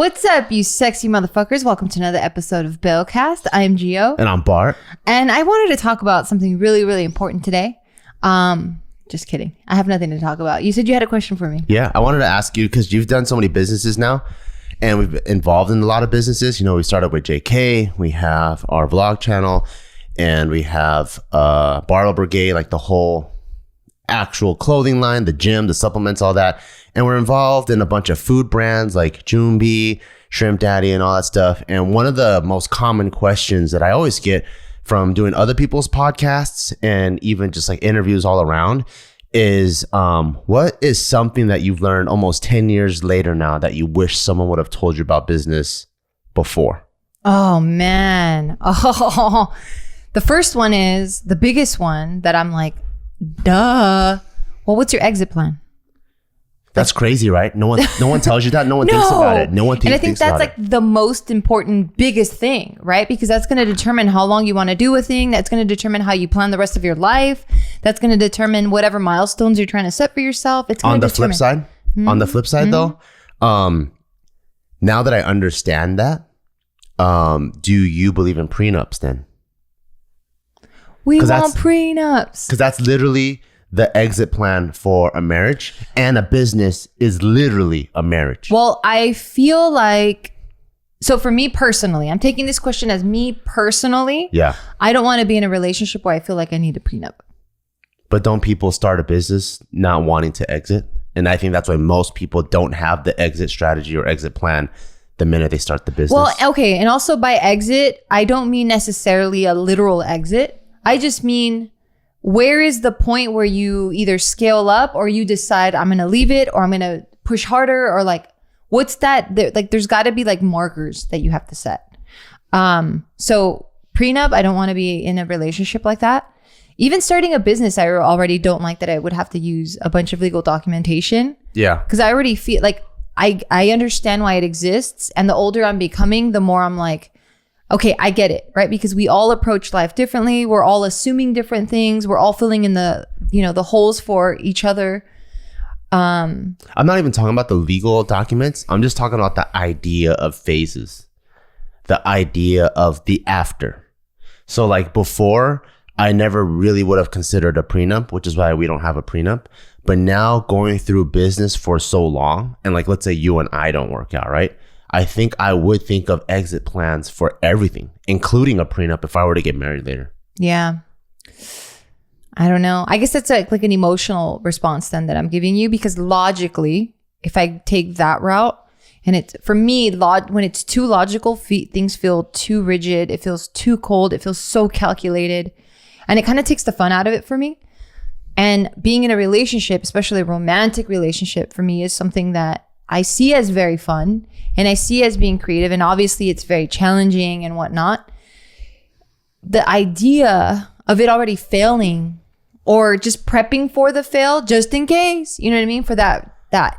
What's up, you sexy motherfuckers? Welcome to another episode of Bellcast. I'm Gio. And I'm Bart. And I wanted to talk about something really, really important today. Just kidding. I have nothing to talk about. You said you had a question for me. Yeah, I wanted to ask you, because you've done so many businesses now, and we've been involved in a lot of businesses. You know, we started with JK, we have our vlog channel, and we have Barbell Brigade, like the whole actual clothing line, the gym, the supplements, all that. And we're involved in a bunch of food brands like Joombi, Shrimp Daddy, and all that stuff. And one of the most common questions that I always get from doing other people's podcasts and even just like interviews all around is what is something that you've learned almost 10 years later now that you wish someone would have told you about business before? Oh, man. Oh, the first one is the biggest one that I'm like, duh. Well, what's your exit plan? That's crazy, right? No one tells you that. No one thinks about it. No one thinks about it. And I think that's like the most important, biggest thing, right? Because that's going to determine how long you want to do a thing. That's going to determine how you plan the rest of your life. That's going to determine whatever milestones you're trying to set for yourself. It's on the flip side. On the flip side, though, now that I understand that, do you believe in prenups then? We want prenups. Because that's literally the exit plan for a marriage, and a business is literally a marriage. Well, I feel like, so for me personally, I'm taking this question as me personally. Yeah. I don't want to be in a relationship where I feel like I need a prenup. But don't people start a business not wanting to exit? And I think that's why most people don't have the exit strategy or exit plan the minute they start the business. Well, okay. And also by exit, I don't mean necessarily a literal exit. I just mean, where is the point where you either scale up or you decide I'm going to leave it or I'm going to push harder, or like, what's that? Like, there's got to be like markers that you have to set. So prenup, I don't want to be in a relationship like that. Even starting a business, I already don't like that I would have to use a bunch of legal documentation. Yeah. Because I already feel like I understand why it exists. And the older I'm becoming, the more I'm like, okay, I get it, right? Because we all approach life differently. We're all assuming different things. We're all filling in the holes for each other. I'm not even talking about the legal documents. I'm just talking about the idea of phases, the idea of the after. So like before, I never really would have considered a prenup, which is why we don't have a prenup. But now going through business for so long, and like, let's say you and I don't work out, right? I think I would think of exit plans for everything, including a prenup if I were to get married later. Yeah. I don't know. I guess that's like an emotional response then that I'm giving you, because logically, if I take that route, and it's, for me, when it's too logical, things feel too rigid. It feels too cold. It feels so calculated. And it kind of takes the fun out of it for me. And being in a relationship, especially a romantic relationship, for me is something that I see as very fun, and I see as being creative, and obviously it's very challenging and whatnot. The idea of it already failing, or just prepping for the fail just in case, you know what I mean, for that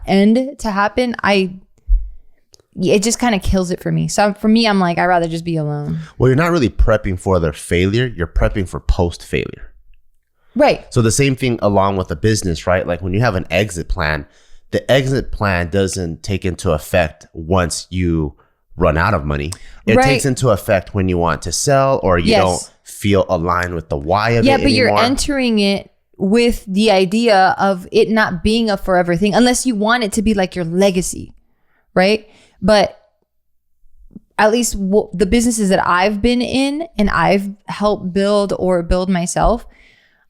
end to happen, it just kind of kills it for me. So for me, I'm like, I'd rather just be alone. Well, you're not really prepping for their failure. You're prepping for post-failure. Right. So the same thing along with a business, right? Like when you have an exit plan, the exit plan doesn't take into effect once you run out of money. It takes into effect when you want to sell, or you don't feel aligned with the why of it anymore. Yeah, but you're entering it with the idea of it not being a forever thing, unless you want it to be like your legacy, right? But at least the businesses that I've been in and I've helped build or build myself,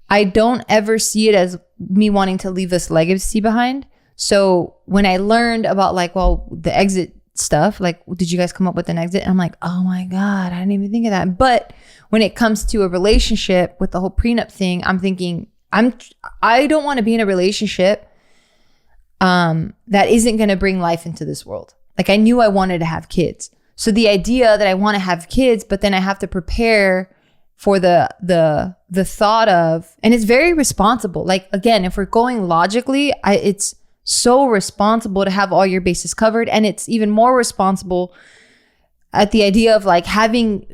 I don't ever see it as me wanting to leave this legacy behind. So when I learned about like, well, the exit stuff, like, did you guys come up with an exit? And I'm like, oh my God, I didn't even think of that. But when it comes to a relationship with the whole prenup thing, I'm thinking, I don't want to be in a relationship that isn't going to bring life into this world. Like, I knew I wanted to have kids. So the idea that I want to have kids, but then I have to prepare for the thought of, and it's very responsible. Like, again, if we're going logically, it's so responsible to have all your bases covered. And it's even more responsible at the idea of like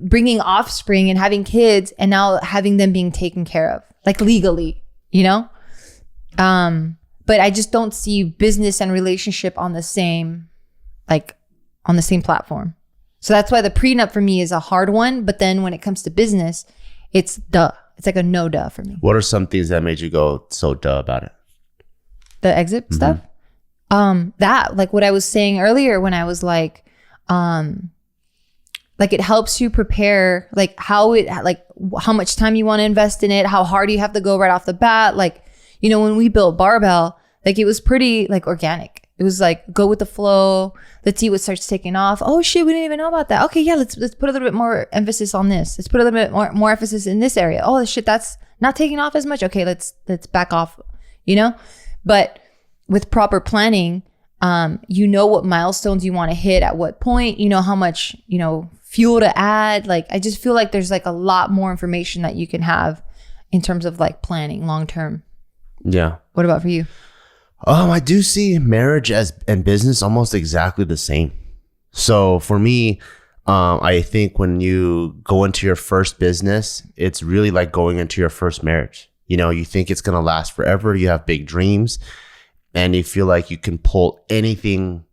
bringing offspring and having kids, and now having them being taken care of, like legally, you know? But I just don't see business and relationship on the same, like on the same platform. So that's why the prenup for me is a hard one. But then when it comes to business, it's duh. It's like a no duh for me. What are some things that made you go so duh about it? The exit stuff? That, like what I was saying earlier when I was like it helps you prepare, like how much time you want to invest in it, how hard you have to go right off the bat. Like, you know, when we built Barbell, like it was pretty like organic. It was like, go with the flow. Let's see what starts taking off. Oh shit, we didn't even know about that. Okay, yeah, let's put a little bit more emphasis on this. Let's put a little bit more emphasis in this area. Oh shit, that's not taking off as much. Okay, let's back off, you know? But with proper planning, you know what milestones you want to hit at what point, you know how much, you know, fuel to add. Like, I just feel like there's like a lot more information that you can have in terms of like planning long term. Yeah. What about for you? I do see marriage and business almost exactly the same. So for me, I think when you go into your first business, it's really like going into your first marriage. You know, you think it's going to last forever. You have big dreams and you feel like you can pull anything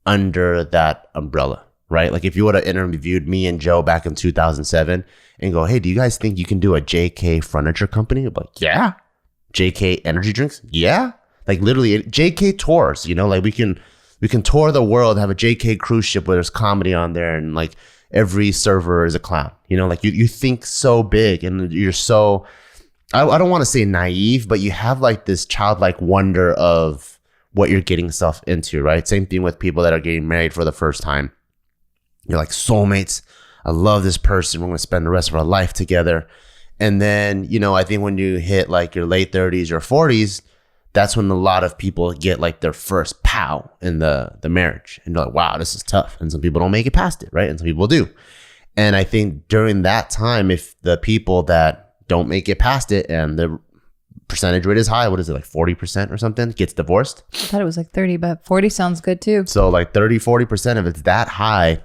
under that umbrella, right? Like if you would have interviewed me and Joe back in 2007 and go, hey, do you guys think you can do a JK furniture company? I'd be like, yeah. JK energy drinks? Yeah. Like literally JK tours, you know, like we can tour the world, have a JK cruise ship where there's comedy on there and like every server is a clown, you know, like you think so big and you're so, I don't want to say naive, but you have like this childlike wonder of what you're getting yourself into, right? Same thing with people that are getting married for the first time. You're like soulmates. I love this person. We're going to spend the rest of our life together. And then, you know, I think when you hit like your late 30s or 40s, that's when a lot of people get like their first pow in the marriage. And they're like, wow, this is tough. And some people don't make it past it, right? And some people do. And I think during that time, if the people that don't make it past it and the percentage rate is high, what is it, like 40% or something, gets divorced? I thought it was like 30, but 40 sounds good too. So like 30-40%, if it's that high,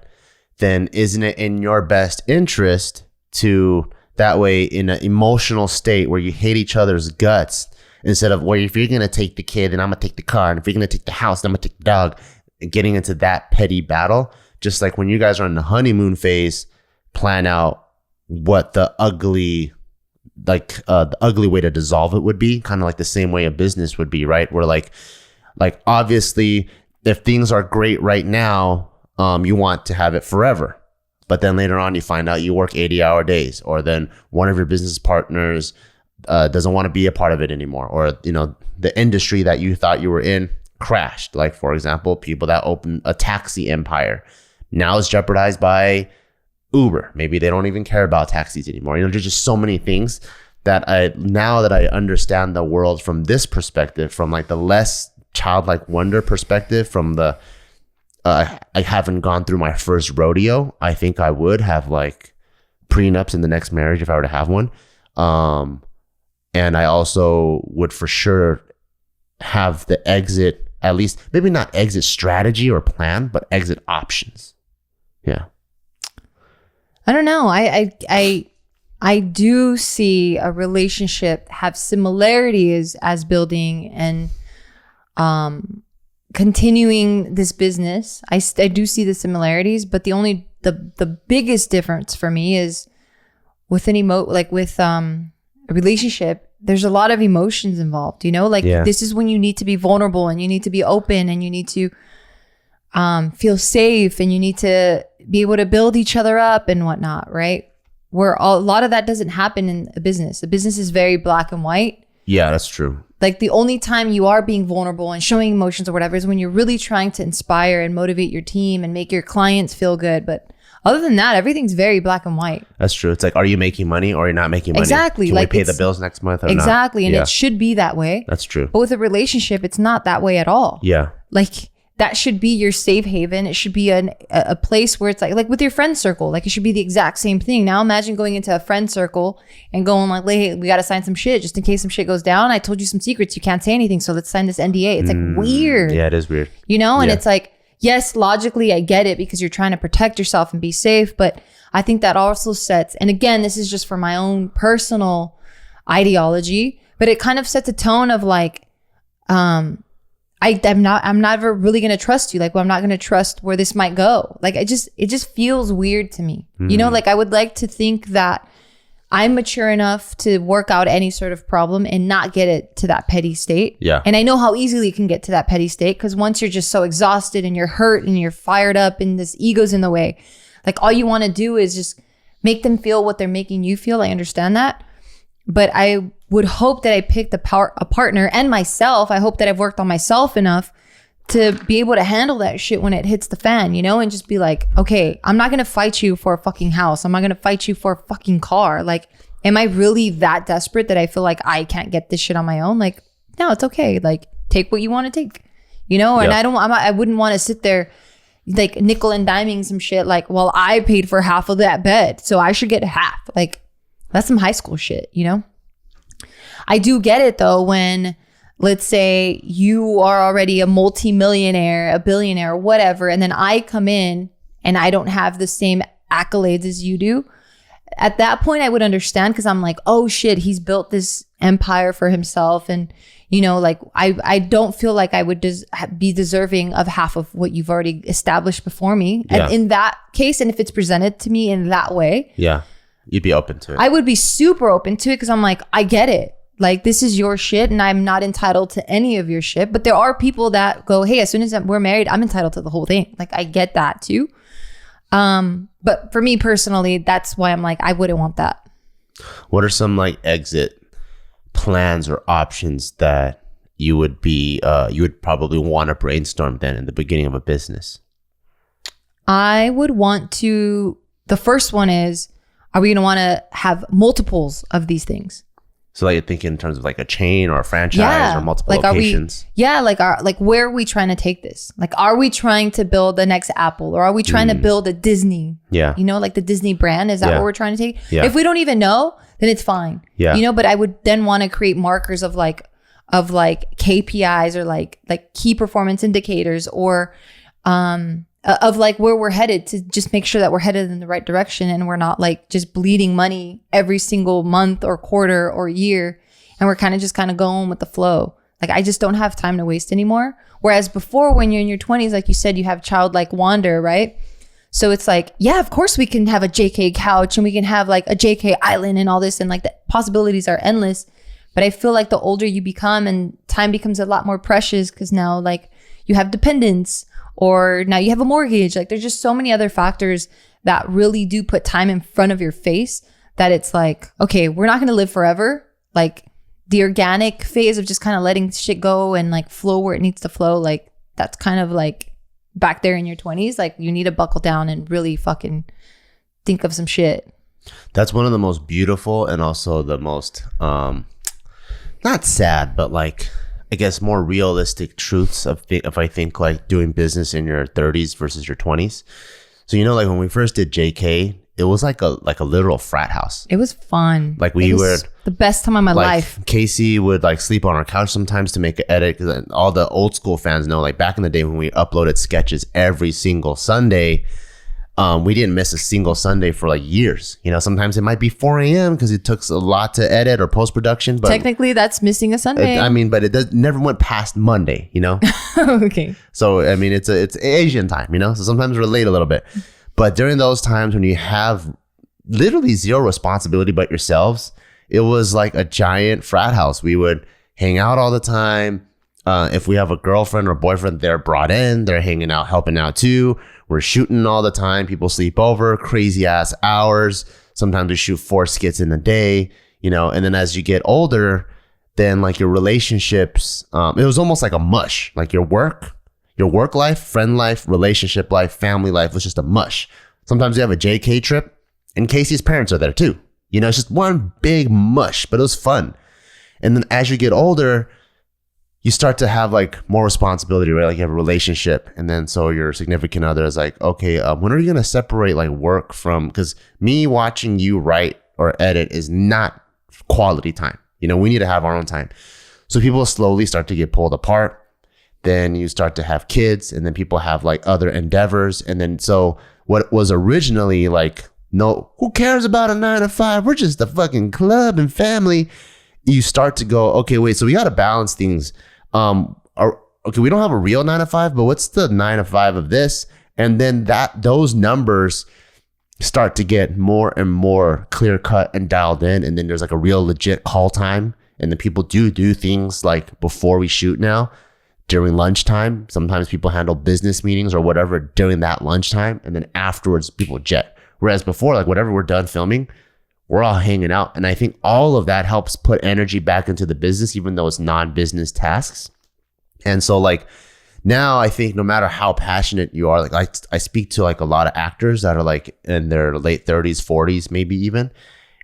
then isn't it in your best interest to, that way in an emotional state where you hate each other's guts, instead of, well, if you're going to take the kid, then I'm going to take the car. And if you're going to take the house, then I'm going to take the dog. And getting into that petty battle, just like when you guys are in the honeymoon phase, plan out what the ugly way to dissolve it would be. Kind of like the same way a business would be, right? Where like obviously, if things are great right now, you want to have it forever. But then later on, you find out you work 80-hour days, or then one of your business partners doesn't want to be a part of it anymore, or you know the industry that you thought you were in crashed. Like for example, people that open a taxi empire now is jeopardized by Uber. Maybe they don't even care about taxis anymore. You know, there's just so many things that now that I understand the world from this perspective, from like the less childlike wonder perspective, from the I haven't gone through my first rodeo. I think I would have like prenups in the next marriage if I were to have one. And I also would for sure have the exit, at least maybe not exit strategy or plan, but exit options. Yeah. I don't know. I do see a relationship have similarities as building and continuing this business. I do see the similarities, but the biggest difference for me is with a relationship, there's a lot of emotions involved, you know, like This is when you need to be vulnerable and you need to be open and you need to feel safe and you need to be able to build each other up and whatnot, right? Where a lot of that doesn't happen in a business. A business is very black and white. Yeah, that's true. Like the only time you are being vulnerable and showing emotions or whatever is when you're really trying to inspire and motivate your team and make your clients feel good. But other than that, everything's very black and white. That's true. It's like, are you making money or are you not making money? Exactly. Can we pay the bills next month or exactly. not? And it should be that way. That's true. But with a relationship, it's not that way at all. Yeah. Like that should be your safe haven. It should be a place where it's like with your friend circle, like it should be the exact same thing. Now imagine going into a friend circle and going like, hey, we got to sign some shit just in case some shit goes down. I told you some secrets. You can't say anything. So let's sign this NDA. It's like weird. Yeah, it is weird. You know? And it's like, yes, logically I get it because you're trying to protect yourself and be safe. But I think that also sets, and again, this is just for my own personal ideology, but it kind of sets a tone of like, I'm never really going to trust you. Like, well, I'm not going to trust where this might go. Like, it just feels weird to me. You know, like I would like to think that I'm mature enough to work out any sort of problem and not get it to that petty state. Yeah. And I know how easily it can get to that petty state, because once you're just so exhausted and you're hurt and you're fired up and this ego's in the way, like all you want to do is just make them feel what they're making you feel. I understand that. But I would hope that I picked a partner, and myself. I hope that I've worked on myself enough to be able to handle that shit when it hits the fan, you know, and just be like, okay, I'm not going to fight you for a fucking house. I'm not going to fight you for a fucking car. Like, am I really that desperate that I feel like I can't get this shit on my own? Like, no, it's okay. Like, take what you want to take, you know? And I wouldn't want to sit there like nickel and diming some shit. Like, well, I paid for half of that bed, so I should get half. Like, that's some high school shit, you know? I do get it though when, let's say you are already a multi-millionaire, a billionaire, whatever, and then I come in and I don't have the same accolades as you do. At that point, I would understand, because I'm like, oh shit, he's built this empire for himself. And, you know, like I don't feel like I would be deserving of half of what you've already established before me. Yeah. And in that case, and if it's presented to me in that way, yeah, you'd be open to it. I would be super open to it, because I'm like, I get it. Like, this is your shit and I'm not entitled to any of your shit. But there are people that go, hey, as soon as we're married, I'm entitled to the whole thing. Like, I get that too. But for me personally, that's why I'm like, I wouldn't want that. What are some like exit plans or options that you would probably want to brainstorm then in the beginning of a business? I would want to, the first one is, are we going to want to have multiples of these things? So like you're thinking in terms of like a chain or a franchise or multiple locations. Like where are we trying to take this? Like, are we trying to build the next Apple, or are we trying to build a Disney? Yeah. You know, like the Disney brand, is that what we're trying to take? Yeah. If we don't even know, then it's fine. Yeah. You know, but I would then want to create markers of KPIs, or like key performance indicators, or of like where we're headed, to just make sure that we're headed in the right direction and we're not like just bleeding money every single month or quarter or year, and we're kind of going with the flow. Like, I just don't have time to waste anymore. Whereas before, when you're in your 20s, like you said, you have childlike wonder, right? So it's like, yeah, of course we can have a JK couch and we can have like a JK island and all this, and like the possibilities are endless. But I feel like the older you become and time becomes a lot more precious, because now like you have dependents, or now you have a mortgage. Like, there's just so many other factors that really do put time in front of your face, that it's like, okay, we're not going to live forever. Like, the organic phase of just kind of letting shit go and like flow where it needs to flow, like that's kind of like back there in your 20s. Like, you need to buckle down and really fucking think of some shit. That's one of the most beautiful, and also the most not sad, but like, I guess more realistic truths of if I think like doing business in your 30s versus your 20s. So, you know, like when we first did JK, it was like a literal frat house. It was fun. Like we were the best time of my life. Casey would like sleep on our couch sometimes to make an edit, because all the old school fans know, like back in the day when we uploaded sketches every single Sunday, we didn't miss a single Sunday for like years. You know, sometimes it might be 4 a.m. because it took a lot to edit or post-production. But technically, that's missing a Sunday. But it never went past Monday, you know? Okay. So, I mean, it's Asian time, you know? So sometimes we're late a little bit. But during those times when you have literally zero responsibility but yourselves, it was like a giant frat house. We would hang out all the time. If we have a girlfriend or boyfriend, they're brought in. They're hanging out, helping out too. We're shooting all the time. People sleep over, crazy ass hours. Sometimes we shoot 4 skits in a day, you know. And then as you get older, then like your relationships, it was almost like a mush. Like your work life, friend life, relationship life, family life was just a mush. Sometimes you have a JK trip and Casey's parents are there too. You know, it's just one big mush, but it was fun. And then as you get older, you start to have like more responsibility, right? Like you have a relationship, and then so your significant other is like, okay, when are you gonna separate like work from? Because me watching you write or edit is not quality time. You know, we need to have our own time. So people slowly start to get pulled apart. Then you start to have kids, and then people have like other endeavors, and then so what was originally like, no, who cares about a 9 to 5? We're just a fucking club and family. You start to go, okay, wait, so we got to balance things. Are okay, we don't have a real 9 to 5, but what's the 9 to 5 of this? And then those numbers start to get more and more clear cut and dialed in. And then there's like a real legit call time. And then people do things like before we shoot now, during lunchtime. Sometimes people handle business meetings or whatever during that lunchtime. And then afterwards, people jet. Whereas before, like whatever we're done filming, we're all hanging out. And I think all of that helps put energy back into the business, even though it's non-business tasks. And so like now I think no matter how passionate you are, like I speak to like a lot of actors that are like in their late 30s, 40s, maybe even.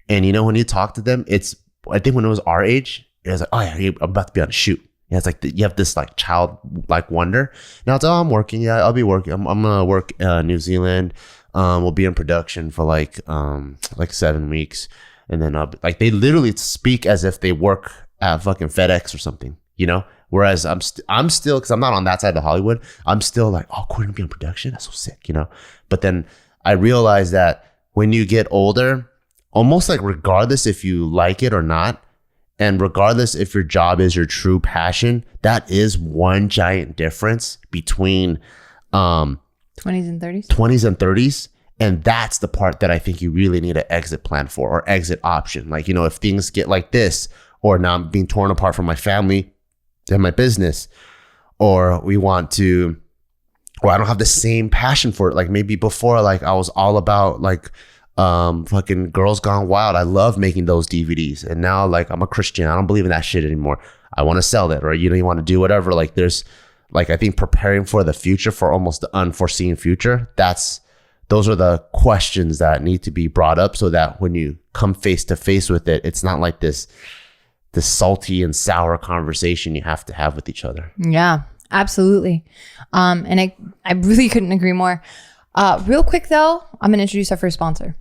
And you know, when you talk to them, I think when it was our age, it was like, oh yeah, I'm about to be on a shoot. Yeah, it's like you have this like childlike wonder. Now it's, oh, I'm working. Yeah, I'll be working. I'm gonna work New Zealand. We'll be in production for like 7 weeks, and then like they literally speak as if they work at fucking FedEx or something, you know. Whereas I'm still, because I'm not on that side of Hollywood, I'm still like, oh, cool, to be in production. That's so sick, you know. But then I realized that when you get older, almost like regardless if you like it or not, and regardless if your job is your true passion, that is one giant difference between 20s and 30s. 20s and 30s. And that's the part that I think you really need an exit plan for, or exit option. Like, you know, if things get like this, or now I'm being torn apart from my family and my business, or I don't have the same passion for it. Like maybe before, like I was all about like fucking Girls Gone Wild. I love making those DVDs. And now like I'm a Christian. I don't believe in that shit anymore. I want to sell that, or you want to do whatever. Like there's like, I think preparing for the future, for almost the unforeseen future, those are the questions that need to be brought up, so that when you come face to face with it, it's not like this salty and sour conversation you have to have with each other. Yeah, absolutely. And I really couldn't agree more. Real quick though, I'm gonna introduce our first sponsor.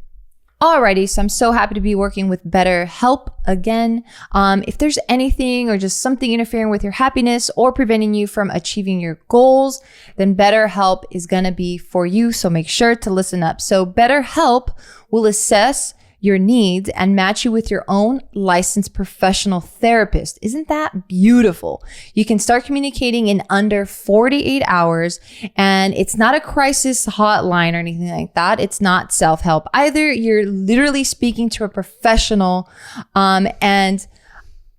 Alrighty, so I'm so happy to be working with BetterHelp again. If there's anything or just something interfering with your happiness or preventing you from achieving your goals, then BetterHelp is gonna be for you. So make sure to listen up. So BetterHelp will assess your needs and match you with your own licensed professional therapist. Isn't that beautiful? You can start communicating in under 48 hours, and it's not a crisis hotline or anything like that. It's not self-help either. You're literally speaking to a professional, and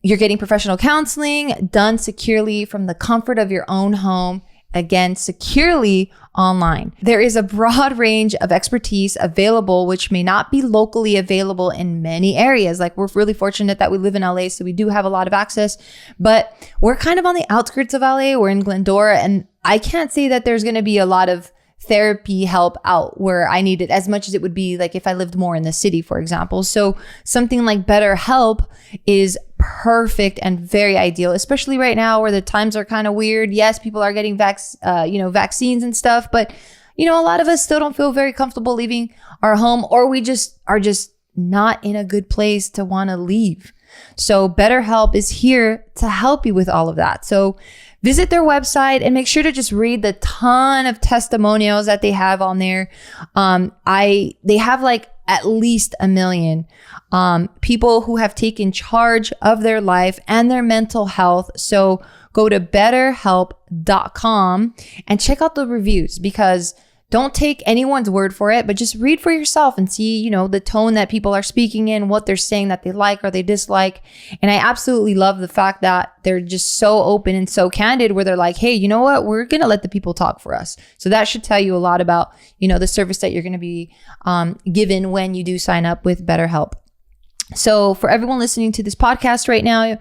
you're getting professional counseling done securely from the comfort of your own home. Again, securely online. There is a broad range of expertise available, which may not be locally available in many areas. Like we're really fortunate that we live in LA, so we do have a lot of access, but we're kind of on the outskirts of LA. We're in Glendora, and I can't say that there's going to be a lot of therapy help out where I need it as much as it would be like if I lived more in the city, for example. So something like BetterHelp is perfect and very ideal, especially right now where the times are kind of weird. Yes, people are getting vaccines and stuff, but a lot of us still don't feel very comfortable leaving our home, or we just are just not in a good place to want to leave. So BetterHelp is here to help you with all of that. So visit their website and make sure to just read the ton of testimonials that they have on there. They have like at least 1 million people who have taken charge of their life and their mental health. So go to betterhelp.com and check out the reviews, because don't take anyone's word for it, but just read for yourself and see, the tone that people are speaking in, what they're saying that they like or they dislike. And I absolutely love the fact that they're just so open and so candid, where they're like, hey, you know what? We're going to let the people talk for us. So that should tell you a lot about, the service that you're going to be given when you do sign up with BetterHelp. So for everyone listening to this podcast right now,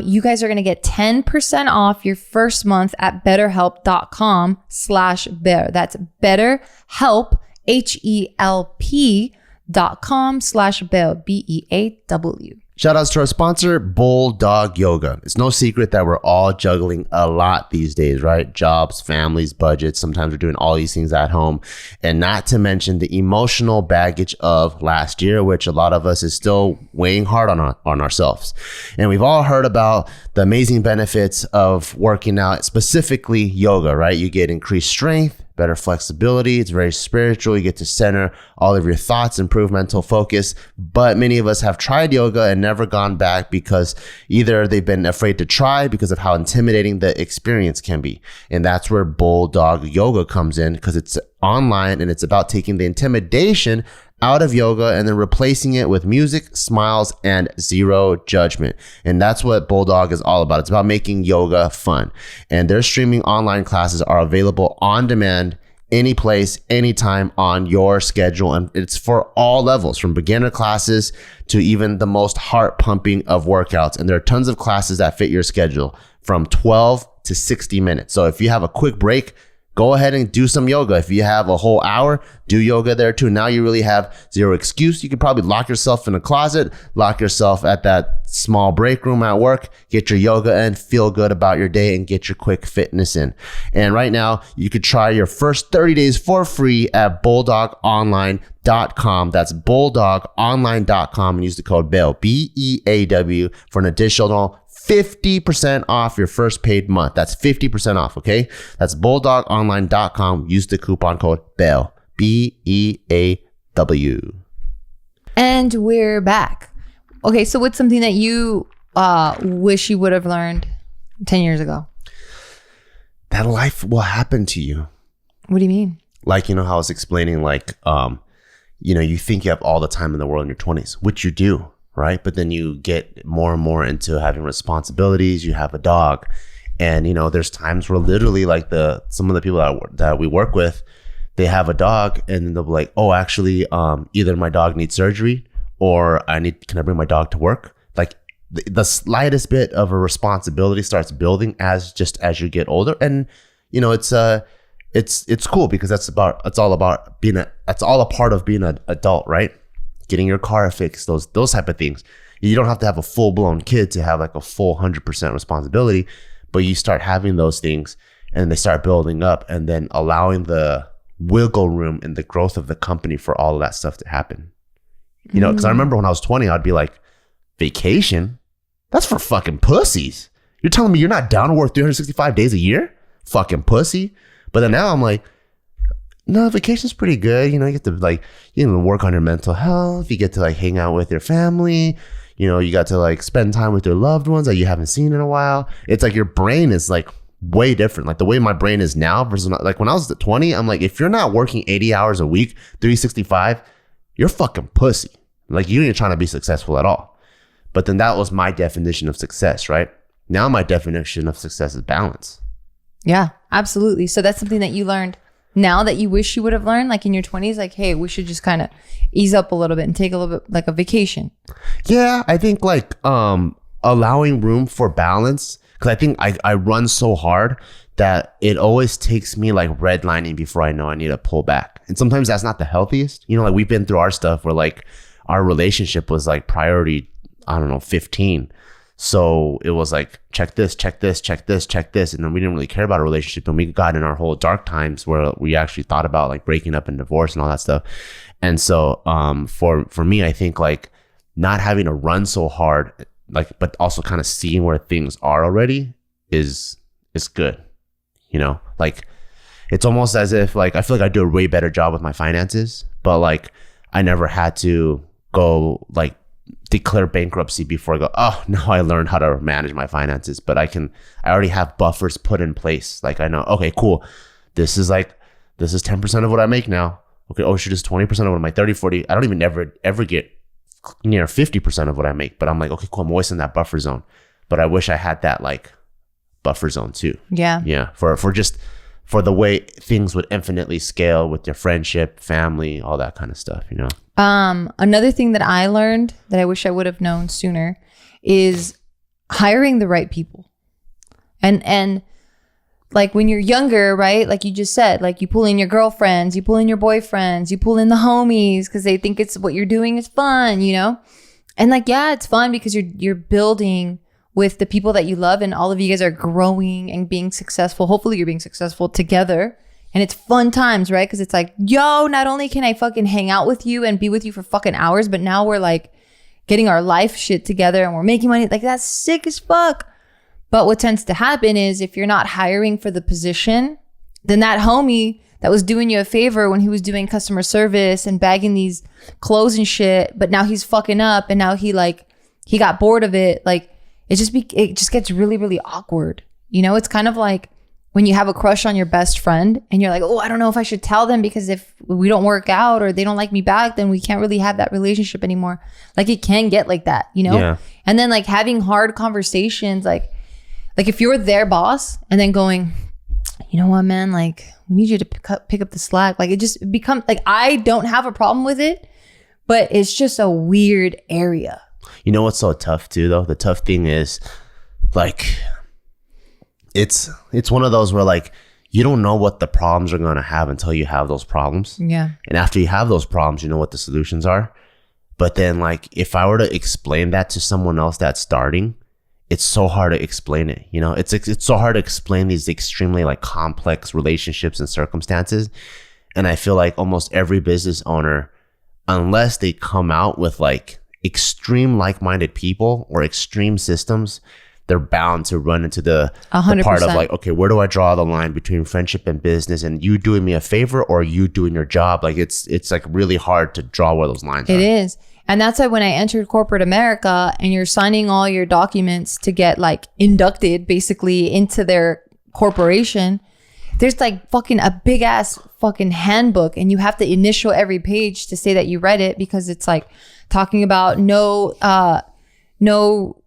you guys are going to get 10% off your first month at betterhelp.com/bear. That's BetterHelp, HELP.com/bear, BEAW. Shout outs to our sponsor, Bulldog Yoga. It's no secret that we're all juggling a lot these days, right? Jobs, families, budgets. Sometimes we're doing all these things at home. And not to mention the emotional baggage of last year, which a lot of us is still weighing hard on ourselves. And we've all heard about the amazing benefits of working out, specifically yoga, right? You get increased strength, better flexibility. It's very spiritual. You get to center all of your thoughts, improve mental focus. But many of us have tried yoga and never gone back because either they've been afraid to try because of how intimidating the experience can be. And that's where Bulldog Yoga comes in, because it's online and it's about taking the intimidation out of yoga and then replacing it with music, smiles, and zero judgment. And that's what Bulldog is all about. It's about making yoga fun. And their streaming online classes are available on demand, any place, anytime, on your schedule. And it's for all levels, from beginner classes to even the most heart pumping of workouts. And there are tons of classes that fit your schedule, from 12 to 60 minutes. So if you have a quick break, go ahead and do some yoga. If you have a whole hour, do yoga there too. Now you really have zero excuse. You could probably lock yourself in a closet, lock yourself at that small break room at work, get your yoga in, feel good about your day, and get your quick fitness in. And right now, you could try your first 30 days for free at bulldogonline.com. That's bulldogonline.com, and use the code BEAW, BEAW, for an additional 50% off your first paid month. That's 50% off, okay? That's bulldogonline.com. Use the coupon code BEAW, BEAW. And we're back. Okay, so what's something that you wish you would have learned 10 years ago? That life will happen to you. What do you mean? Like, how I was explaining, like, you think you have all the time in the world in your 20s, which you do. Right. But then you get more and more into having responsibilities. You have a dog, and, there's times where literally, like, some of the people that we work with, they have a dog, and then they'll be like, oh, actually, either my dog needs surgery, or can I bring my dog to work? Like, the slightest bit of a responsibility starts building as you get older. And, it's cool, because that's all a part of being an adult, right? Getting your car fixed, those type of things. You don't have to have a full-blown kid to have like a full 100% responsibility, but you start having those things and they start building up, and then allowing the wiggle room in the growth of the company for all of that stuff to happen. Because I remember when I was 20, I'd be like, vacation? That's for fucking pussies. You're telling me you're not down to work 365 days a year? Fucking pussy. But then now I'm like, no, vacation's pretty good. You get to work on your mental health. You get to hang out with your family. You got to spend time with your loved ones that you haven't seen in a while. It's like your brain is way different. Like the way my brain is now versus when I was at 20, I'm like, if you're not working 80 hours a week, 365, you're fucking pussy. Like you ain't trying to be successful at all. But then that was my definition of success, right? Now my definition of success is balance. Yeah, absolutely. So that's something that you learned now that you wish you would have learned, in your 20s, hey, we should just kind of ease up a little bit and take a little bit like a vacation. Yeah, I think allowing room for balance, because I think I run so hard that it always takes me redlining before I know I need to pull back. And sometimes that's not the healthiest. We've been through our stuff where our relationship was priority, 15. So it was check this, check this, check this, check this. And then we didn't really care about a relationship. And we got in our whole dark times where we actually thought about breaking up and divorce and all that stuff. And so for me, I think not having to run so hard, but also kind of seeing where things are already is good. It's almost as if I feel I do a way better job with my finances, but I never had to go declare bankruptcy before I go, oh, now I learned how to manage my finances. But I already have buffers put in place. I know, okay, cool. This is 10% of what I make now. Okay, oh shit, it's 20% of what my 30, 40. I don't even ever get near 50% of what I make. But I'm okay, cool. I'm always in that buffer zone. But I wish I had that buffer zone too. Yeah. Yeah. For the way things would infinitely scale with your friendship, family, all that kind of stuff, Another thing that I learned that I wish I would have known sooner is hiring the right people. And when you're younger, right? Like you just said, you pull in your girlfriends, you pull in your boyfriends, you pull in the homies because they think it's what you're doing is fun, And yeah, it's fun because you're building with the people that you love, and all of you guys are growing and being successful. Hopefully you're being successful together. And it's fun times, right? Because it's yo, not only can I fucking hang out with you and be with you for fucking hours, but now we're getting our life shit together and we're making money. That's sick as fuck. But what tends to happen is if you're not hiring for the position, then that homie that was doing you a favor when he was doing customer service and bagging these clothes and shit, but now he's fucking up and now he got bored of it. Like it just gets really, really awkward. You know, it's kind of like when you have a crush on your best friend and you're like, oh, I don't know if I should tell them because if we don't work out or they don't like me back, then we can't really have that relationship anymore. Like it can get like that, you know? Yeah. And then like having hard conversations, like if you're their boss and then going, you know what, man, like we need you to pick up the slack. Like it just becomes like, I don't have a problem with it, but it's just a weird area. You know what's so tough too, though? The tough thing is like, it's one of those where like, you don't know what the problems are going to have until you have those problems. Yeah. And after you have those problems, you know what the solutions are. But then like, if I were to explain that to someone else that's starting, it's so hard to explain it. You know, it's so hard to explain these extremely like complex relationships and circumstances. And I feel like almost every business owner, unless they come out with like extreme like-minded people or extreme systems, they're bound to run into the part of like, okay, where do I draw the line between friendship and business and you doing me a favor or you doing your job? Like it's like really hard to draw where those lines are. It is. And that's why when I entered corporate America and you're signing all your documents to get like inducted basically into their corporation, there's like fucking a big ass fucking handbook and you have to initial every page to say that you read it because it's like talking about no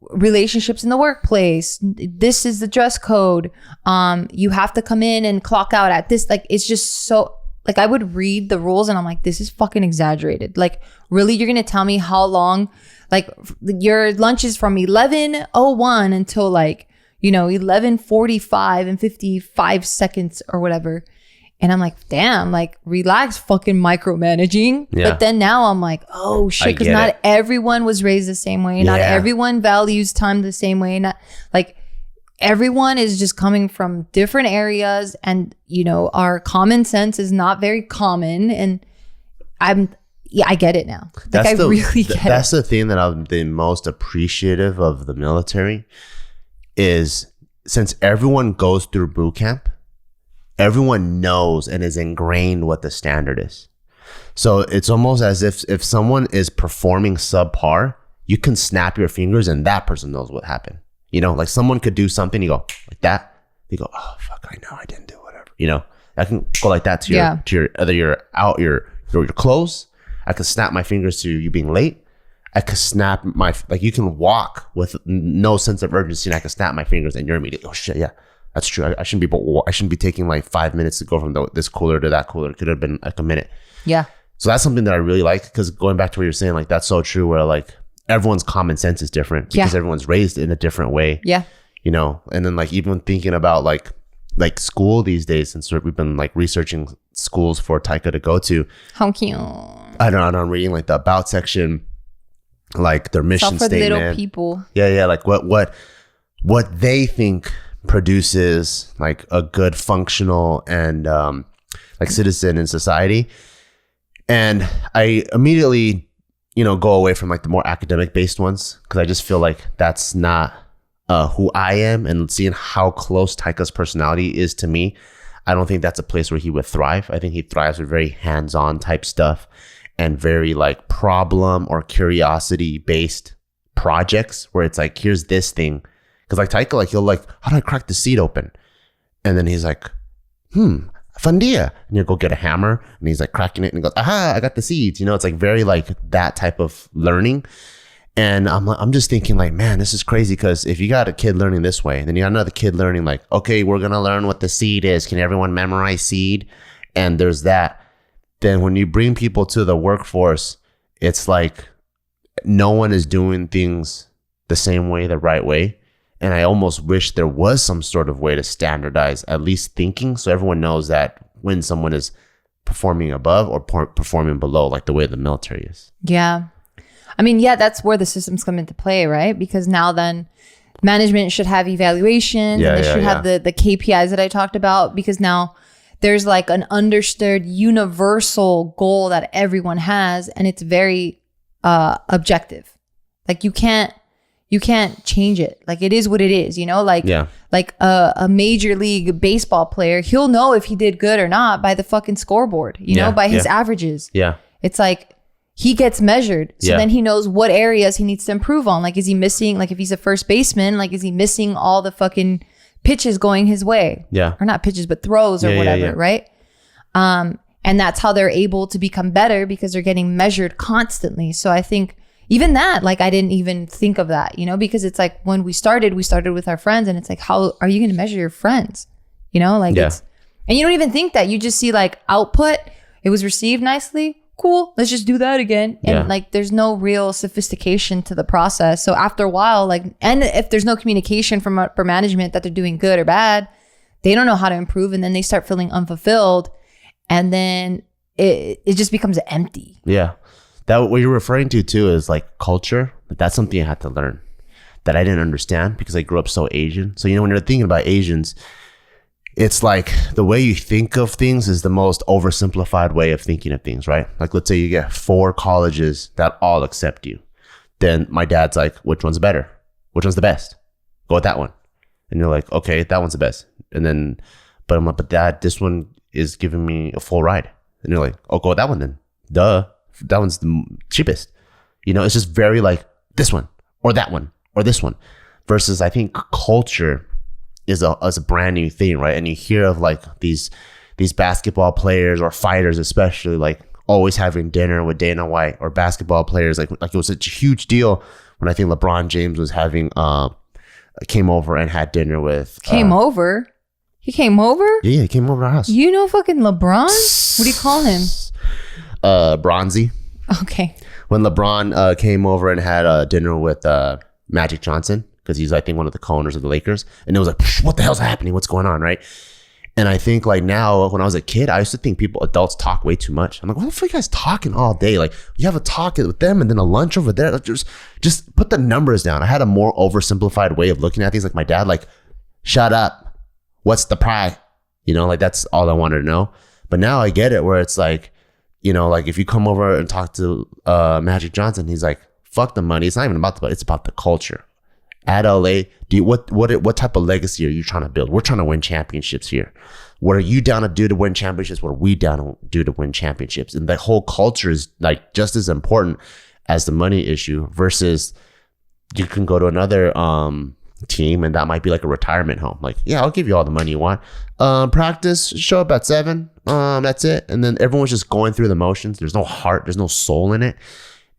relationships in the workplace. This is the dress code. You have to come in and clock out at this. Like, it's just so, like, I would read the rules and I'm like, this is fucking exaggerated. Like, really, you're going to tell me how long, like, your lunch is from 11:01 until like, 11:45 and 55 seconds or whatever. And I'm like, damn, like, relax, fucking micromanaging. Yeah. But then now I'm like, oh shit, because not everyone was raised the same way. Not everyone values time the same way. Not like everyone is just coming from different areas, and our common sense is not very common. And I get it now. Like, I really get it. That's the thing that I'm the most appreciative of the military is, since everyone goes through boot camp, everyone knows and is ingrained what the standard is. So it's almost as if someone is performing subpar, you can snap your fingers and that person knows what happened. Like someone could do something, you go like that. You go, oh fuck, I know I didn't do whatever. I can go like that to your either your clothes. I could snap my fingers to you being late. I could snap you can walk with no sense of urgency, and I can snap my fingers and you're immediately, oh shit, yeah. That's true. I shouldn't be taking like 5 minutes to go from this cooler to that cooler. It could have been like a minute. Yeah. So that's something that I really like, because going back to what you're saying, like that's so true, where like everyone's common sense is different because everyone's raised in a different way. Yeah. And then like even thinking about like school these days, since we've been like researching schools for Taika to go to. How cute. I don't know. I'm reading like the about section, like their mission statement. For little people. Yeah. Like what they think produces like a good functional and like citizen in society. And I immediately go away from like the more academic based ones, because I just feel like that's not who I am. And seeing how close Taika's personality is to me, I don't think that's a place where he would thrive. I think he thrives with very hands-on type stuff and very like problem or curiosity based projects, where it's like, here's this thing. Because like Taika, like he'll like, how do I crack the seed open? And then he's like, fundia. And he'll go get a hammer and he's like cracking it and he goes, aha, I got the seeds. It's like very like that type of learning. And I'm just thinking like, man, this is crazy, because if you got a kid learning this way, then you got another kid learning like, okay, we're going to learn what the seed is. Can everyone memorize seed? And there's that. Then when you bring people to the workforce, it's like no one is doing things the same way, the right way. And I almost wish there was some sort of way to standardize at least thinking, so everyone knows that when someone is performing above or performing below, like the way the military is. Yeah. I mean, yeah, that's where the systems come into play, right? Because now then management should have evaluations, and they should have the KPIs that I talked about, because now there's like an understood universal goal that everyone has, and it's very objective. Like you can't You can't change it. Like, it is what it is, you know? Like, like a major league baseball player, he'll know if he did good or not by the fucking scoreboard, you know, by his averages. Yeah. It's like, he gets measured. So then he knows what areas he needs to improve on. Like, is he missing, like if he's a first baseman, like is he missing all the fucking pitches going his way? Yeah. Or not pitches, but throws or whatever, right? And that's how they're able to become better, because they're getting measured constantly. So I think even that, like, I didn't even think of that, you know, because it's like when we started with our friends, and it's like, how are you going to measure your friends? You know, like it's, and you don't even think that. You just see like output. It was received nicely. Cool. Let's just do that again. And like, there's no real sophistication to the process. So after a while, like, and if there's no communication from upper management that they're doing good or bad, they don't know how to improve. And then they start feeling unfulfilled. And then it just becomes empty. Yeah. That what you're referring to too is like culture. That's something I had to learn that I didn't understand because I grew up so Asian. So, you know, when you're thinking about Asians, it's like the way you think of things is the most oversimplified way of thinking of things, right? Like, let's say you get 4 colleges that all accept you. Then my dad's like, which one's better? Which one's the best? Go with that one. And you're like, okay, that one's the best. And then, but I'm like, but dad, this one is giving me a full ride. And you're like, oh, go with that one then. Duh. That one's the cheapest. You know, it's just very like this one or that one or this one. Versus I think culture is a brand new thing, right? And you hear of like these basketball players or fighters especially, like always having dinner with Dana White, or basketball players like it was such a huge deal when I think LeBron James was having came over and had dinner with over. He came over? Yeah, he came over to our house. You know fucking LeBron? What do you call him? Bronzy. Okay. When LeBron came over and had dinner with Magic Johnson, because he's, I think, one of the co-owners of the Lakers, and it was like, what the hell's happening? What's going on, right? And I think like now, when I was a kid, I used to think adults talk way too much. I'm like, what the fuck are you guys talking all day? Like, you have a talk with them and then a lunch over there. Like, just put the numbers down. I had a more oversimplified way of looking at things. Like my dad, like, shut up. What's the pie? You know, like that's all I wanted to know. But now I get it, where it's like, you know, like if you come over and talk to Magic Johnson, he's like, fuck the money. It's not even about the money. It's about the culture. At LA, what type of legacy are you trying to build? We're trying to win championships here. What are you down to do to win championships? What are we down to do to win championships? And the whole culture is like just as important as the money issue, versus you can go to another team and that might be like a retirement home. Like, yeah, I'll give you all the money you want. Practice, show up at 7. That's it. And then everyone's just going through the motions. There's no heart. There's no soul in it.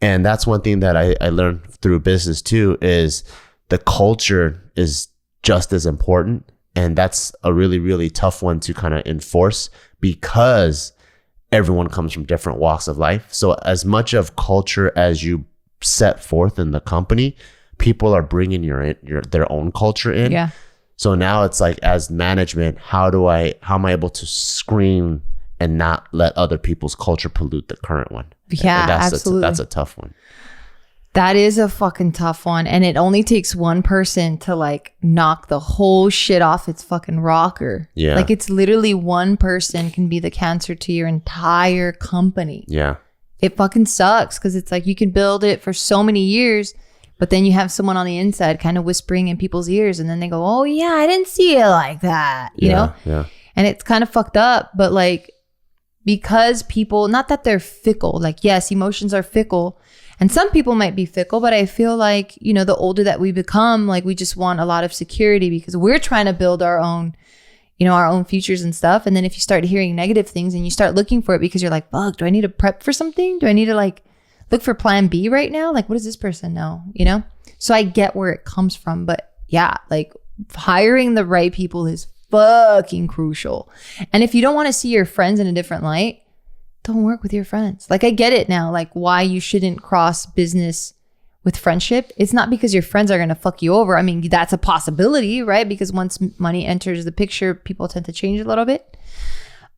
And that's one thing that I learned through business too, is the culture is just as important. And that's a really, really tough one to kind of enforce, because everyone comes from different walks of life. So as much of culture as you set forth in the company, people are bringing their own culture in. Yeah. So now it's like, as management, how am I able to screen and not let other people's culture pollute the current one? Yeah, absolutely. That's a tough one. That is a fucking tough one. And it only takes one person to like knock the whole shit off its fucking rocker. Yeah. Like, it's literally one person can be the cancer to your entire company. Yeah. It fucking sucks, because it's like you can build it for so many years, but then you have someone on the inside kind of whispering in people's ears, and then they go, oh yeah, I didn't see it like that. You know? Yeah. And it's kind of fucked up, but like, because people, not that they're fickle, like, yes, emotions are fickle, and some people might be fickle, but I feel like, you know, the older that we become, like, we just want a lot of security because we're trying to build our own, you know, our own futures and stuff. And then if you start hearing negative things and you start looking for it because you're like, fuck, do I need to prep for something? Do I need to like look for plan B right now? Like, what does this person know? You know? So I get where it comes from, but yeah, like hiring the right people is fucking crucial. And if you don't want to see your friends in a different light, don't work with your friends. Like, I get it now, like why you shouldn't cross business with friendship. It's not because your friends are going to fuck you over. I mean, that's a possibility, right? Because once money enters the picture, people tend to change a little bit.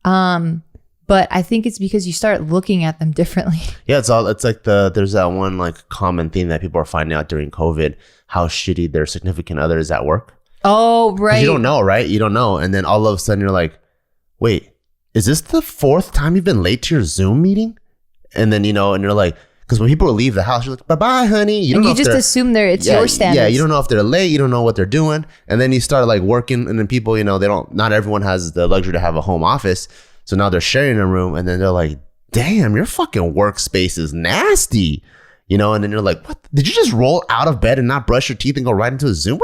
But I think it's because you start looking at them differently. Yeah, it's like there's that one like common theme that people are finding out during COVID, how shitty their significant other is at work. Oh, right. You don't know, right? You don't know. And then all of a sudden you're like, wait, is this the 4th time you've been late to your Zoom meeting? And then, you know, and you're like, Because when people leave the house, you're like, bye-bye, honey. You just assume it's your standards. Yeah, you don't know if they're late. You don't know what they're doing. And then you start like working, and then people, not everyone has the luxury to have a home office. So now they're sharing a room, and then they're like, damn, your fucking workspace is nasty. And then you're like, what? Did you just roll out of bed and not brush your teeth and go right into a Zoom?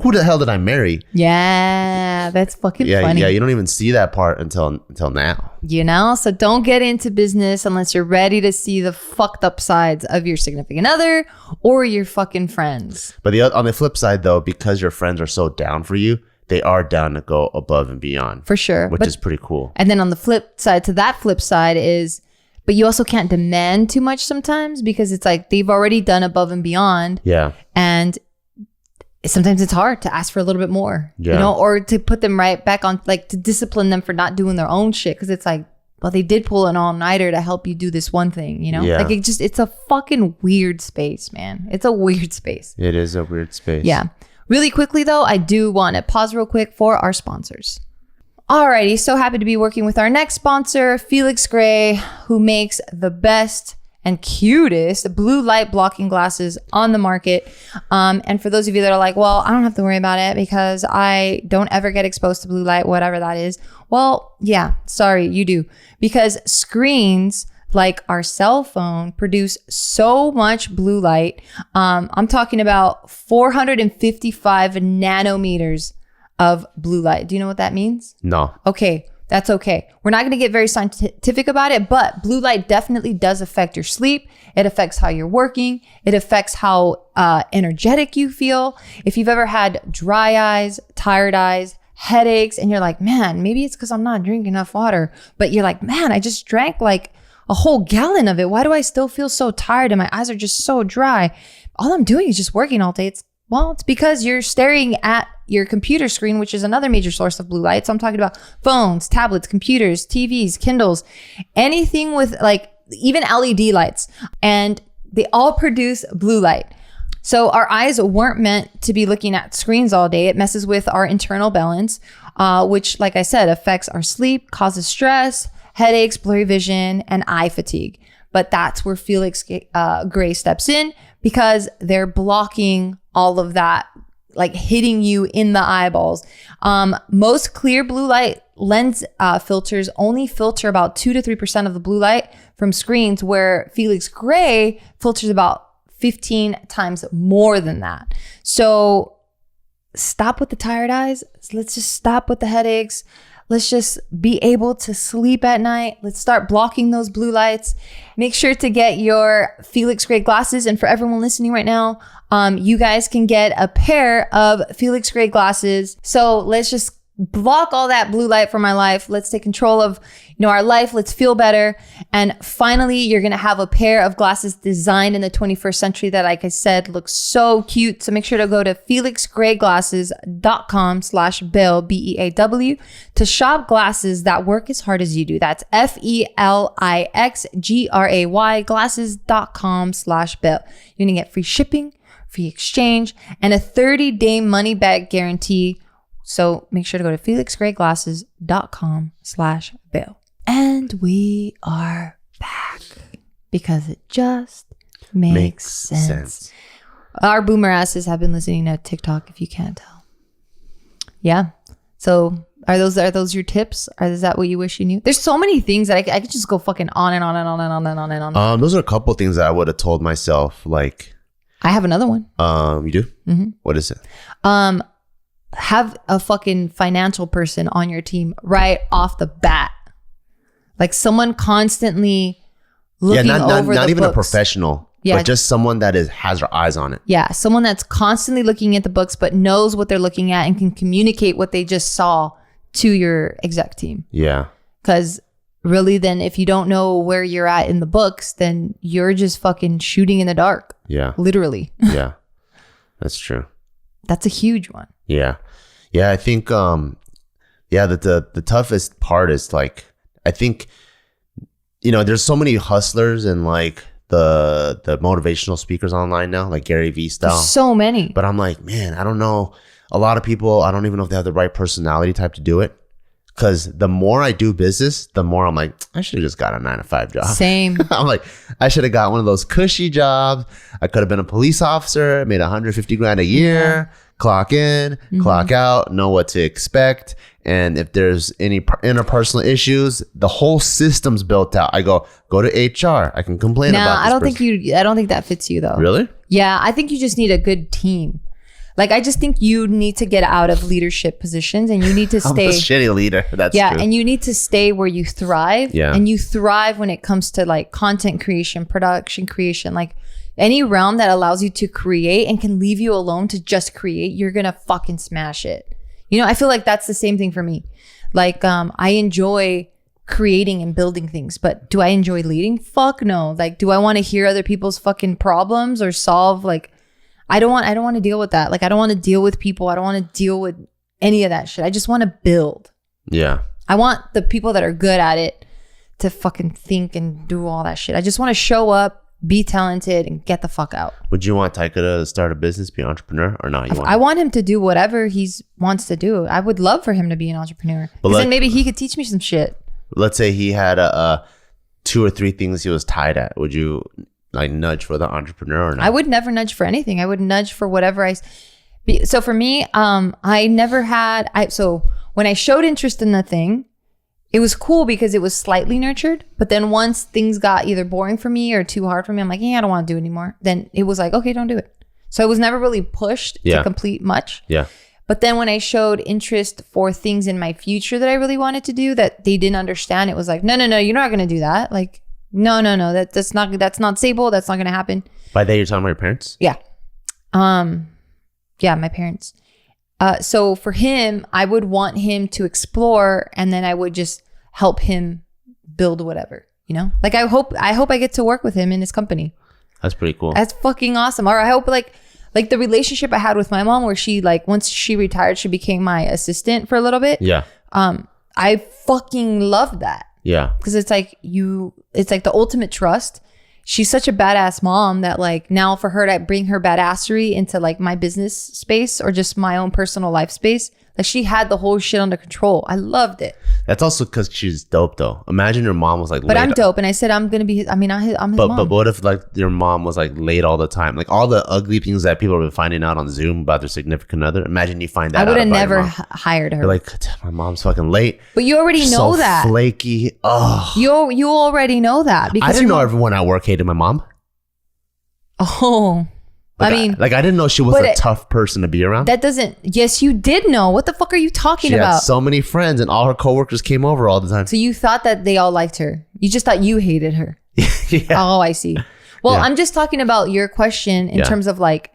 Who the hell did I marry? Yeah, that's fucking funny. Yeah, you don't even see that part until now. So don't get into business unless you're ready to see the fucked up sides of your significant other or your fucking friends. But on the flip side, though, because your friends are so down for you, they are down to go above and beyond. For sure. Which is pretty cool. And then on the flip side is, but you also can't demand too much sometimes because it's like they've already done above and beyond. Yeah. And sometimes it's hard to ask for a little bit more, or to put them right back on, like to discipline them for not doing their own shit. Because it's like, well, they did pull an all-nighter to help you do this one thing, Yeah. Like it's a fucking weird space, man. It's a weird space. It is a weird space. Yeah. Really quickly though, I do want to pause real quick for our sponsors. Alrighty, so happy to be working with our next sponsor, Felix Gray, who makes the best and cutest blue light blocking glasses on the market. And for those of you that are like, well, I don't have to worry about it because I don't ever get exposed to blue light, whatever that is. Well, yeah, sorry, you do. Because screens like our cell phone produce so much blue light. I'm talking about 455 nanometers of blue light. Do you know what that means? No. Okay, that's okay. We're not going to get very scientific about it, but blue light definitely does affect your sleep. It affects how you're working. It affects how energetic you feel. If you've ever had dry eyes, tired eyes, headaches, and you're like, man, maybe it's because I'm not drinking enough water. But you're like, man, I just drank like a whole gallon of it. Why do I still feel so tired and my eyes are just so dry? All I'm doing is just working all day. It's because you're staring at your computer screen, which is another major source of blue light. So I'm talking about phones, tablets, computers, TVs, Kindles, anything with like even LED lights. And they all produce blue light. So our eyes weren't meant to be looking at screens all day. It messes with our internal balance, which, like I said, affects our sleep, causes stress, headaches, blurry vision, and eye fatigue. But that's where Felix Gray steps in because they're blocking all of that, like hitting you in the eyeballs. Most clear blue light lens filters only filter about 2 to 3% of the blue light from screens, where Felix Gray filters about 15 times more than that. So stop with the tired eyes. Let's just stop with the headaches. Let's just be able to sleep at night. Let's start blocking those blue lights. Make sure to get your Felix Gray glasses. And for everyone listening right now, you guys can get a pair of Felix Gray glasses. So let's just block all that blue light from my life. Let's take control of, our life. Let's feel better. And finally, you're going to have a pair of glasses designed in the 21st century that, like I said, looks so cute. So make sure to go to felixgrayglasses.com/Bill, BEAW, to shop glasses that work as hard as you do. That's FELIXGRAY glasses.com/Bill. You're going to get free shipping, free exchange, and a 30-day money-back guarantee. So make sure to go to felixgrayglasses.com/Bill. And we are back because it just makes sense. Our boomer asses have been listening to TikTok, if you can't tell. Yeah. So are those your tips? Is that what you wish you knew? There's so many things that I could just go fucking on and on and on and on and on and on. Those are a couple of things that I would have told myself. Like, I have another one. You do? Mm-hmm. What is it? Have a fucking financial person on your team right off the bat. Like someone constantly looking over not the even books. A professional, but just someone that has their eyes on it. Yeah, someone that's constantly looking at the books but knows what they're looking at and can communicate what they just saw to your exec team. Yeah. Because really, then if you don't know where you're at in the books, then you're just fucking shooting in the dark. Yeah. Literally. Yeah. That's true. That's a huge one. Yeah. Yeah, I think the toughest part is like, I think, there's so many hustlers and like the motivational speakers online now, like Gary Vee style. There's so many. But I'm like, man, I don't know. A lot of people, I don't even know if they have the right personality type to do it. Because the more I do business, the more I'm like, I should have just got a 9-to-5 job. Same. I'm like, I should have got one of those cushy jobs. I could have been a police officer, made 150 grand a year, clock in, clock out, know what to expect. And if there's any interpersonal issues, the whole system's built out. I go to HR. I can complain about this. I don't think that fits you though. Really? Yeah. I think you just need a good team. Like, I just think you need to get out of leadership positions and you need to stay. I'm a shitty leader. That's true. And you need to stay where you thrive. Yeah. And you thrive when it comes to like content creation, production creation, like any realm that allows you to create and can leave you alone to just create, you're going to fucking smash it. You know, I feel like that's the same thing for me. Like, I enjoy creating and building things, but do I enjoy leading? Fuck no. Like, do I want to hear other people's fucking problems or solve like, I don't want to deal with that. Like, I don't want to deal with people. I don't want to deal with any of that shit. I just want to build. Yeah. I want the people that are good at it to fucking think and do all that shit. I just want to show up, be talented, and get the fuck out. Would you want Taika to start a business, be an entrepreneur, or not? I want him to do whatever he wants to do. I would love for him to be an entrepreneur. Because then maybe he could teach me some shit. Let's say he had 2 or 3 things he was tied at. Would you like nudge for the entrepreneur or not? I would never nudge for anything. I would nudge for whatever so for me, I never had, so when I showed interest in the thing, it was cool because it was slightly nurtured. But then once things got either boring for me or too hard for me, I'm like, I don't want to do it anymore. Then it was like, okay, don't do it. So I was never really pushed to complete much. Yeah. But then when I showed interest for things in my future that I really wanted to do that they didn't understand, it was like, no, you're not going to do that. Like, no, that's not stable. That's not going to happen. By that, you're talking about your parents? Yeah. Yeah, my parents. So for him, I would want him to explore, and then I would just help him build whatever, you know? Like, I hope I get to work with him in his company. That's pretty cool. That's fucking awesome. Or I hope like the relationship I had with my mom, where she like, once she retired, she became my assistant for a little bit. Yeah. I fucking love that. Yeah. Because it's like the ultimate trust. She's such a badass mom that like now for her to bring her badassery into like my business space or just my own personal life space, like she had the whole shit under control. I loved it. That's also because she's dope though. Imagine your mom was like, but I'm dope. And I said, I'm going to be, I'm his mom. But what if like your mom was like late all the time? Like all the ugly things that people have been finding out on Zoom about their significant other. Imagine you find that out. I would have never hired her. You're like, my mom's fucking late. But you already know so that. Flaky. Oh. You already know that. Because I didn't know everyone at work hated my mom. Oh. Like, I didn't know she was a tough person to be around. Yes, you did know. What the fuck are you talking about? She had so many friends and all her coworkers came over all the time. So you thought that they all liked her. You just thought you hated her. Yeah. Oh, I see. Well, yeah. I'm just talking about your question in terms of like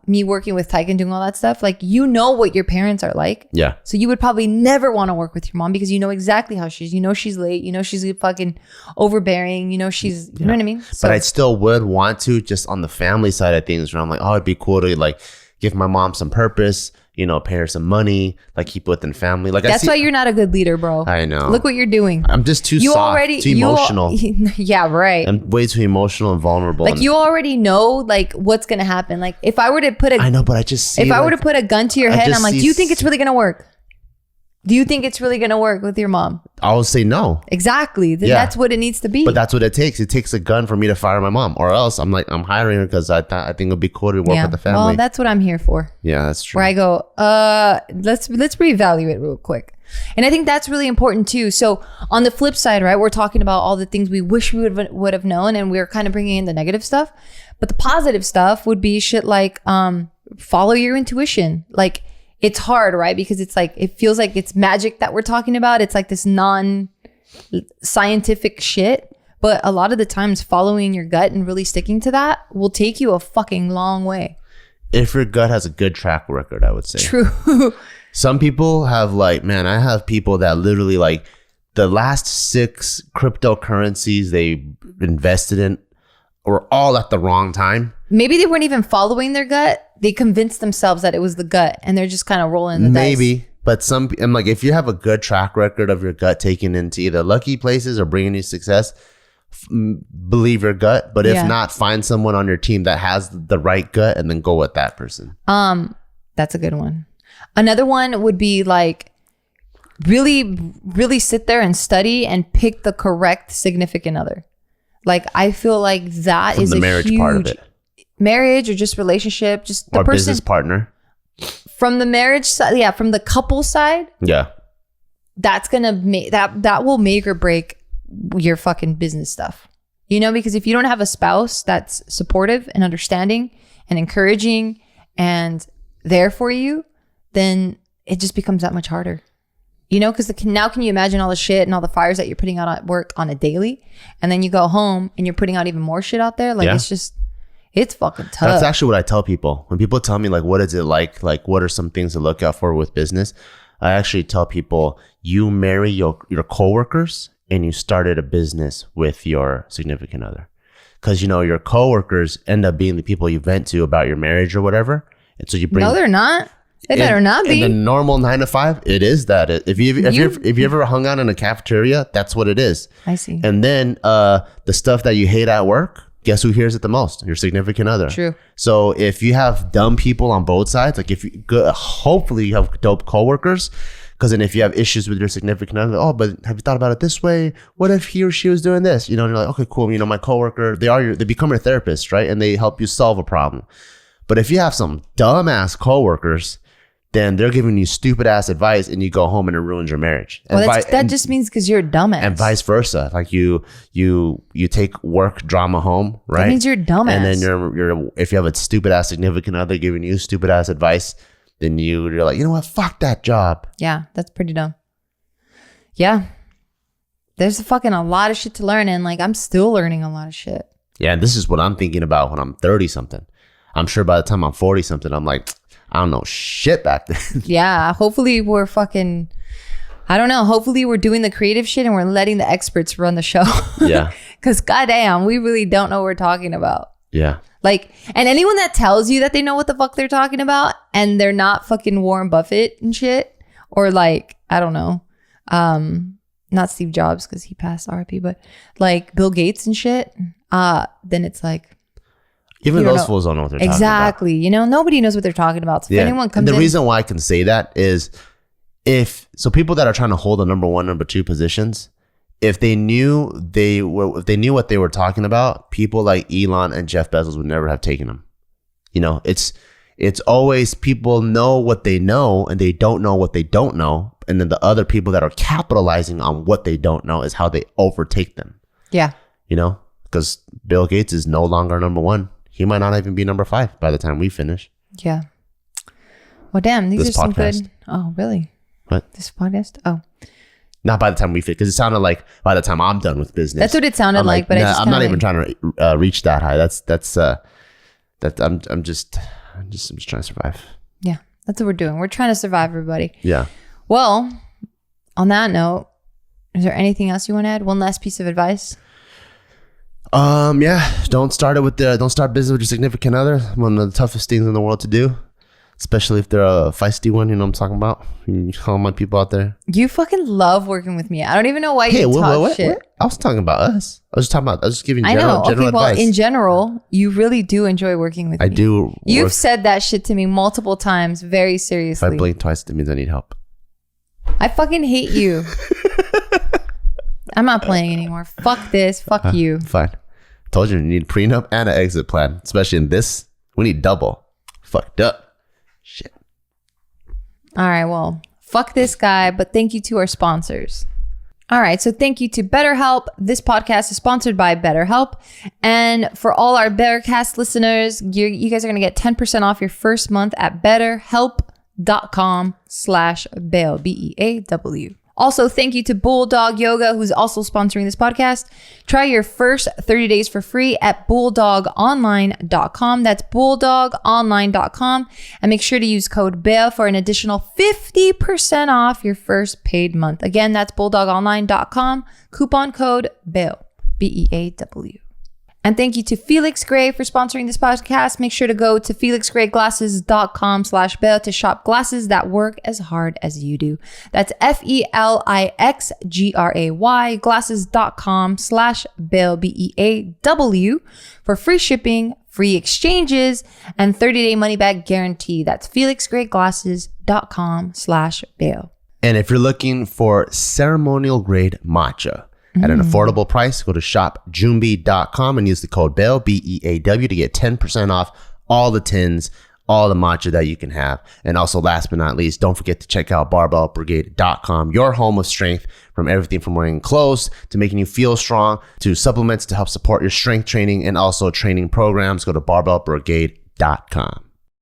me working with Taika and doing all that stuff. Like, you know what your parents are like. Yeah. So you would probably never want to work with your mom because you know exactly how she's. You know she's late. You know she's fucking overbearing. You know she's. You know what I mean? So, but I still would want to, just on the family side of things, where I'm like, oh, it'd be cool to like give my mom some purpose. You know, pay her some money, like keep within family. Like that's why you're not a good leader, bro. I know. Look what you're doing. I'm just too soft, too emotional. Yeah, right. I'm way too emotional and vulnerable. Like you already know, like what's gonna happen. Like if I were to put I know, but I just see. If I were to put a gun to your head, and I'm like, do you think it's really gonna work? Do you think it's really gonna work with your mom? I will say no. Exactly. Then that's what it needs to be. But that's what it takes. It takes a gun for me to fire my mom, or else I'm hiring her because I think it'd be cool to work with the family. Well, that's what I'm here for. Yeah, that's true. Where I go, let's reevaluate real quick. And I think that's really important too. So on the flip side, right, we're talking about all the things we wish we would have known, and we're kind of bringing in the negative stuff. But the positive stuff would be shit like follow your intuition. Like, it's hard, right? Because it's like, it feels like it's magic that we're talking about. It's like this non-scientific shit. But a lot of the times following your gut and really sticking to that will take you a fucking long way. If your gut has a good track record, I would say. True. Some people have I have people that literally like the last 6 cryptocurrencies they invested in were all at the wrong time. Maybe they weren't even following their gut. They convinced themselves that it was the gut, and they're just kind of rolling the dice. Maybe, but I'm like, if you have a good track record of your gut taking into either lucky places or bringing you success, believe your gut. But if not, find someone on your team that has the right gut, and then go with that person. That's a good one. Another one would be like, really, really sit there and study and pick the correct significant other. Like, I feel like that is the marriage huge part of it. Marriage or just relationship, just the or person business partner. from the marriage side. Yeah, from the couple side. Yeah. That's gonna make that will make or break your fucking business stuff. You know, because if you don't have a spouse that's supportive and understanding and encouraging and there for you, then it just becomes that much harder. You know, because now can you imagine all the shit and all the fires that you're putting out at work on a daily, and then you go home and you're putting out even more shit out there? Like, it's fucking tough. That's actually what I tell people. When people tell me, like, what is it like what are some things to look out for with business? I actually tell people, you marry your coworkers and you started a business with your significant other. Because, you know, your coworkers end up being the people you vent to about your marriage or whatever. And so you bring... No, they're not. They better not be. In the normal 9 to 5, it is that. If you ever hung out in a cafeteria, that's what it is. I see. And then the stuff that you hate at work, guess who hears it the most? Your significant other. True. So if you have dumb people on both sides, like if you hopefully you have dope coworkers, because then if you have issues with your significant other, oh, but have you thought about it this way? What if he or she was doing this? You know, and you're like, okay, cool. You know, my coworker, they become your therapist, right? And they help you solve a problem. But if you have some dumbass coworkers, then they're giving you stupid ass advice and you go home and it ruins your marriage. Well, that just means because you're a dumbass. And vice versa. Like you take work drama home, right? That means you're a dumbass. And then you're if you have a stupid ass significant other giving you stupid ass advice, then you're like, you know what? Fuck that job. Yeah, that's pretty dumb. Yeah. There's fucking a lot of shit to learn, and like I'm still learning a lot of shit. Yeah, and this is what I'm thinking about when I'm 30 something. I'm sure by the time I'm 40 something, I'm like, I don't know shit back then. Yeah, hopefully we're fucking, I don't know. Hopefully we're doing the creative shit and we're letting the experts run the show. Yeah. Because goddamn, we really don't know what we're talking about. Yeah. Like, and anyone that tells you that they know what the fuck they're talking about and they're not fucking Warren Buffett and shit, or like, I don't know, not Steve Jobs because he passed RIP, but like Bill Gates and shit, then it's like, even those fools don't know what they're talking about. Exactly. You know, nobody knows what they're talking about. So if anyone comes in. The reason why I can say that is people that are trying to hold the number 1, number 2 positions, if they knew what they were talking about, people like Elon and Jeff Bezos would never have taken them. You know, it's always people know what they know and they don't know what they don't know. And then the other people that are capitalizing on what they don't know is how they overtake them. Yeah. You know, because Bill Gates is no longer number 1. He might not even be number 5 by the time we finish. Yeah. Well, damn, these are some good. Oh, really? What? This podcast? Oh. Not by the time we finish, because it sounded like by the time I'm done with business. That's what it sounded like, but I'm not even trying to reach that high. I'm just trying to survive. Yeah, that's what we're doing. We're trying to survive, everybody. Yeah. Well, on that note, is there anything else you want to add? One last piece of advice? Yeah, don't start business with your significant other. One of the toughest things in the world to do, especially if they're a feisty one. You know what I'm talking about? All my people out there. You fucking love working with me. I don't even know why you talk shit. I was talking about us. I was just giving general well, advice. In general, you really do enjoy working with me. I do. You've said that shit to me multiple times, very seriously. If I blink twice, it means I need help. I fucking hate you. I'm not playing anymore. Fuck this. Fuck you. Fine. Told you need a prenup and an exit plan, especially in this. We need double. Fucked up. Shit. All right, well, fuck this guy, but thank you to our sponsors. All right, so thank you to BetterHelp. This podcast is sponsored by BetterHelp. And for all our Bettercast listeners, you guys are going to get 10% off your first month at betterhelp.com/Beaw, BEAW. Also, thank you to Bulldog Yoga, who's also sponsoring this podcast. Try your first 30 days for free at bulldogonline.com. That's bulldogonline.com. And make sure to use code BEAW for an additional 50% off your first paid month. Again, that's bulldogonline.com. Coupon code BEAW, BEAW. And thank you to Felix Gray for sponsoring this podcast. Make sure to go to felixgrayglasses.com/Beaw to shop glasses that work as hard as you do. That's FELIXGRAY glasses.com/Beaw, BEAW for free shipping, free exchanges, and 30-day money back guarantee. That's felixgrayglasses.com/Beaw. And if you're looking for ceremonial grade matcha at an affordable price, go to shopjumbi.com and use the code BEAW, BEAW, to get 10% off all the tins, all the matcha that you can have. And also, last but not least, don't forget to check out barbellbrigade.com, your home of strength, from everything from wearing clothes to making you feel strong to supplements to help support your strength training and also training programs. Go to barbellbrigade.com.